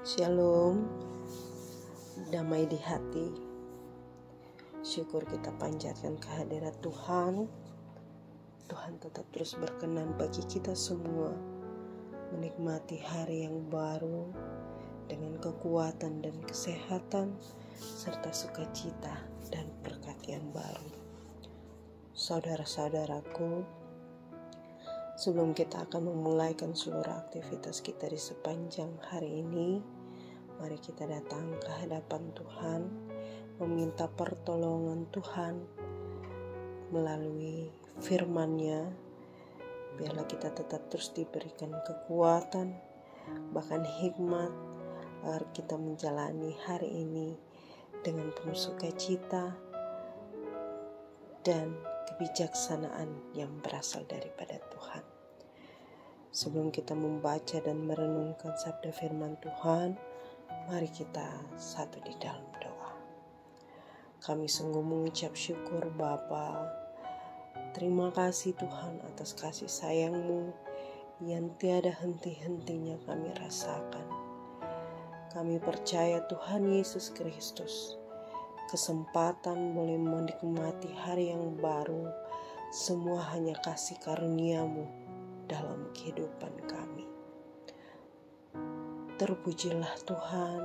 Shalom, damai di hati. Syukur kita panjatkan kehadirat Tuhan. Tuhan tetap terus berkenan bagi kita semua menikmati hari yang baru dengan kekuatan dan kesehatan serta sukacita dan berkat yang baru. Saudara-saudaraku, sebelum kita akan memulaikan seluruh aktivitas kita di sepanjang hari ini, mari kita datang ke hadapan Tuhan, meminta pertolongan Tuhan melalui firman-Nya. Biarlah kita tetap terus diberikan kekuatan, bahkan hikmat, agar kita menjalani hari ini dengan penuh sukacita dan kebijaksanaan yang berasal daripada Tuhan. Sebelum kita membaca dan merenungkan sabda firman Tuhan, mari kita satu di dalam doa. Kami sungguh mengucap syukur Bapa. Terima kasih Tuhan atas kasih sayang-Mu yang tiada henti-hentinya kami rasakan. Kami percaya Tuhan Yesus Kristus, kesempatan boleh menikmati hari yang baru, semua hanya kasih karunia-Mu dalam kehidupan kami. Terpujilah Tuhan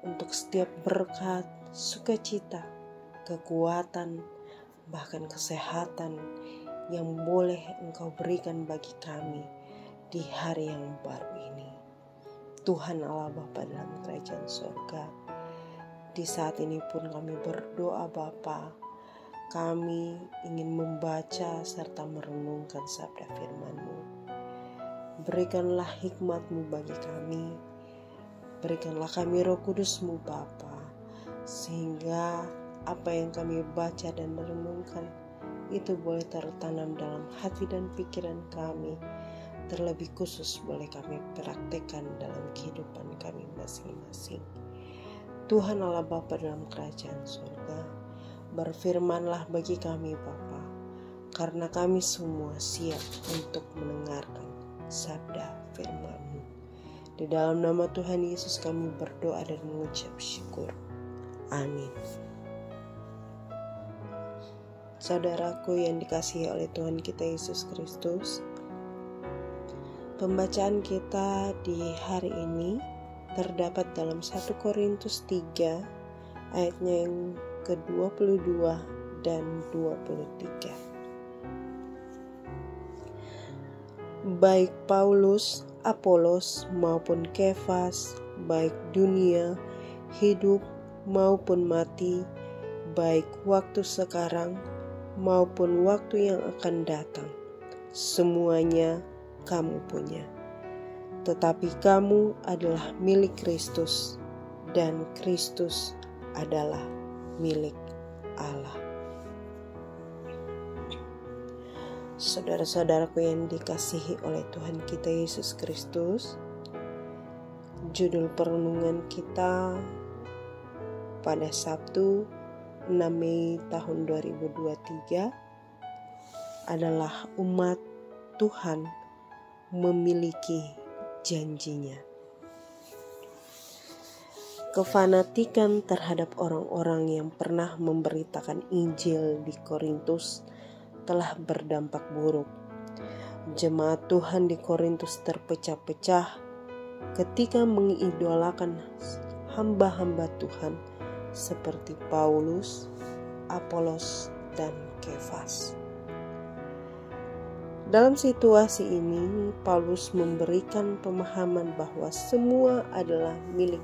untuk setiap berkat, sukacita, kekuatan, bahkan kesehatan yang boleh Engkau berikan bagi kami di hari yang baru ini. Tuhan Allah Bapa dalam kerajaan surga, di saat ini pun kami berdoa Bapa, kami ingin membaca serta merenungkan sabda firman-Mu. Berikanlah hikmat-Mu bagi kami, berikanlah kami Roh Kudus-Mu Bapa, sehingga apa yang kami baca dan merenungkan itu boleh tertanam dalam hati dan pikiran kami, terlebih khusus boleh kami praktekkan dalam kehidupan kami masing-masing. Tuhan Allah Bapa dalam kerajaan surga, berfirmanlah bagi kami Bapa, karena kami semua siap untuk mendengarkan sabda firman-Mu. Di dalam nama Tuhan Yesus kami berdoa dan mengucap syukur. Amin. Saudaraku yang dikasihi oleh Tuhan kita Yesus Kristus, pembacaan kita di hari ini terdapat dalam 1 Korintus 3 ayatnya yang ke-22 dan 23. Baik Paulus, Apolos maupun Kefas, baik dunia, hidup maupun mati, baik waktu sekarang maupun waktu yang akan datang, semuanya kamu punya. Tetapi kamu adalah milik Kristus, dan Kristus adalah milik Allah. Saudara-saudaraku yang dikasihi oleh Tuhan kita Yesus Kristus, judul perenungan kita pada Sabtu 6 Mei tahun 2023 adalah umat Tuhan memiliki janjinya. Kefanatikan terhadap orang-orang yang pernah memberitakan Injil di Korintus telah berdampak buruk. Jemaat Tuhan di Korintus terpecah-pecah ketika mengidolakan hamba-hamba Tuhan seperti Paulus, Apolos, dan Kefas. Dalam situasi ini, Paulus memberikan pemahaman bahwa semua adalah milik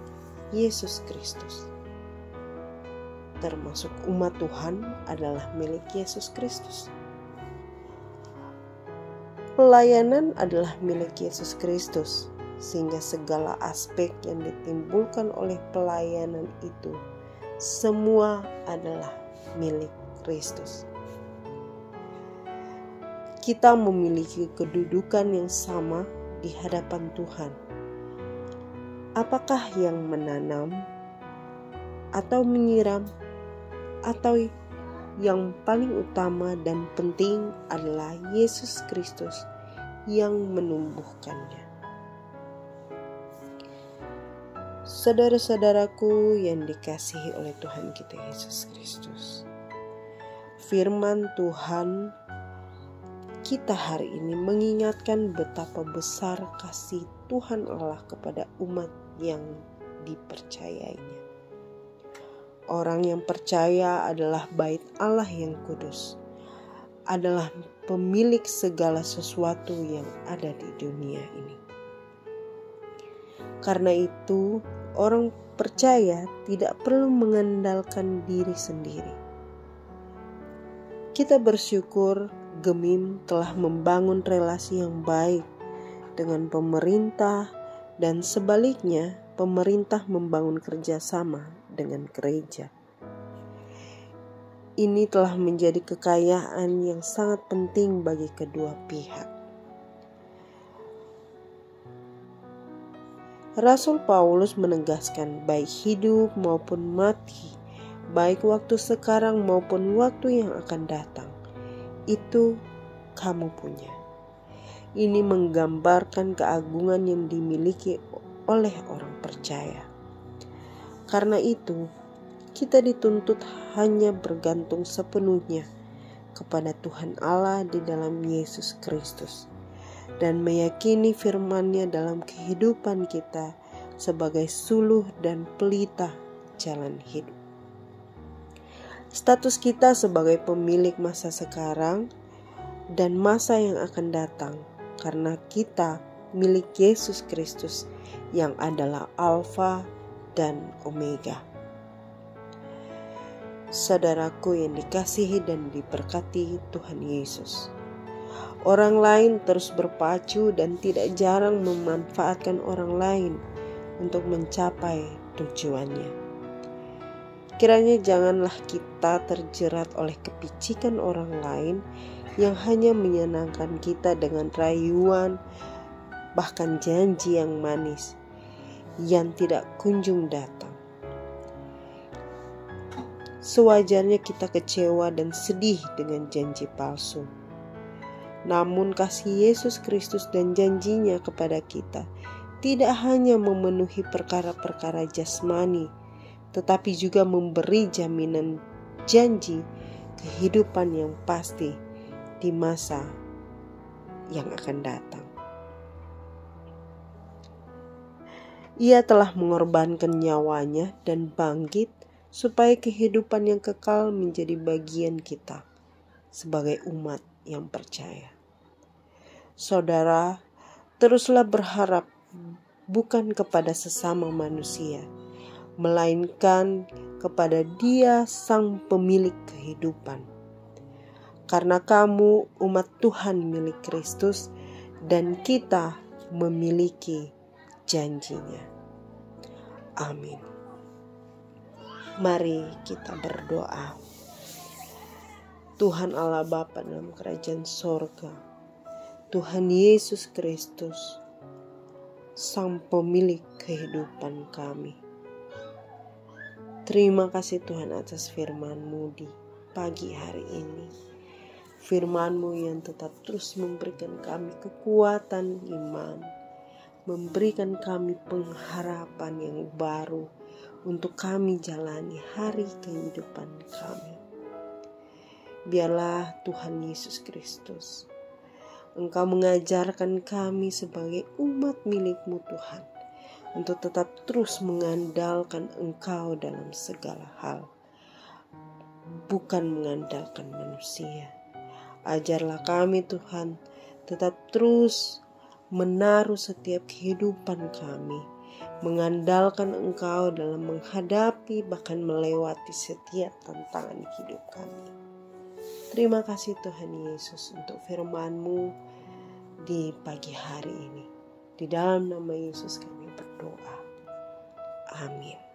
Yesus Kristus. Termasuk umat Tuhan adalah milik Yesus Kristus. Pelayanan adalah milik Yesus Kristus, sehingga segala aspek yang ditimbulkan oleh pelayanan itu semua adalah milik Kristus. Kita memiliki kedudukan yang sama di hadapan Tuhan. Apakah yang menanam atau menyiram, atau yang paling utama dan penting adalah Yesus Kristus yang menumbuhkannya. Saudara-saudaraku yang dikasihi oleh Tuhan kita Yesus Kristus, firman Tuhan kita hari ini mengingatkan betapa besar kasih Tuhan Allah kepada umat yang dipercayainya. Orang yang percaya adalah bait Allah yang kudus, adalah pemilik segala sesuatu yang ada di dunia ini. Karena itu, orang percaya tidak perlu mengandalkan diri sendiri. Kita bersyukur Gemim telah membangun relasi yang baik dengan pemerintah dan sebaliknya pemerintah membangun kerjasama dengan gereja. Ini telah menjadi kekayaan yang sangat penting bagi kedua pihak. Rasul Paulus menegaskan baik hidup maupun mati, baik waktu sekarang maupun waktu yang akan datang, itu kamu punya. Ini menggambarkan keagungan yang dimiliki oleh orang percaya. Karena itu, kita dituntut hanya bergantung sepenuhnya kepada Tuhan Allah di dalam Yesus Kristus dan meyakini firman-Nya dalam kehidupan kita sebagai suluh dan pelita jalan hidup. Status kita sebagai pemilik masa sekarang dan masa yang akan datang karena kita milik Yesus Kristus yang adalah Alfa dan Omega. Saudaraku yang dikasihi dan diberkati Tuhan Yesus, orang lain terus berpacu dan tidak jarang memanfaatkan orang lain untuk mencapai tujuannya. Kiranya janganlah kita terjerat oleh kepicikan orang lain yang hanya menyenangkan kita dengan rayuan, bahkan janji yang manis yang tidak kunjung datang. Sewajarnya kita kecewa dan sedih dengan janji palsu. Namun kasih Yesus Kristus dan janjinya kepada kita tidak hanya memenuhi perkara-perkara jasmani, tetapi juga memberi jaminan janji kehidupan yang pasti di masa yang akan datang. Ia telah mengorbankan nyawanya dan bangkit supaya kehidupan yang kekal menjadi bagian kita sebagai umat yang percaya. Saudara, teruslah berharap bukan kepada sesama manusia, melainkan kepada Dia Sang Pemilik kehidupan. Karena kamu umat Tuhan milik Kristus dan kita memiliki janjinya. Amin. Mari kita berdoa. Tuhan Allah Bapa dalam kerajaan sorga, Tuhan Yesus Kristus, Sang Pemilik kehidupan kami. Terima kasih Tuhan atas firman-Mu di pagi hari ini. Firman-Mu yang tetap terus memberikan kami kekuatan iman, memberikan kami pengharapan yang baru untuk kami jalani hari kehidupan kami. Biarlah Tuhan Yesus Kristus, Engkau mengajarkan kami sebagai umat milik-Mu Tuhan, untuk tetap terus mengandalkan Engkau dalam segala hal, bukan mengandalkan manusia. Ajarlah kami Tuhan, tetap terus menaruh setiap kehidupan kami, mengandalkan Engkau dalam menghadapi bahkan melewati setiap tantangan hidup kami. Terima kasih Tuhan Yesus untuk firman-Mu di pagi hari ini. Di dalam nama Yesus kami berdoa. Amin.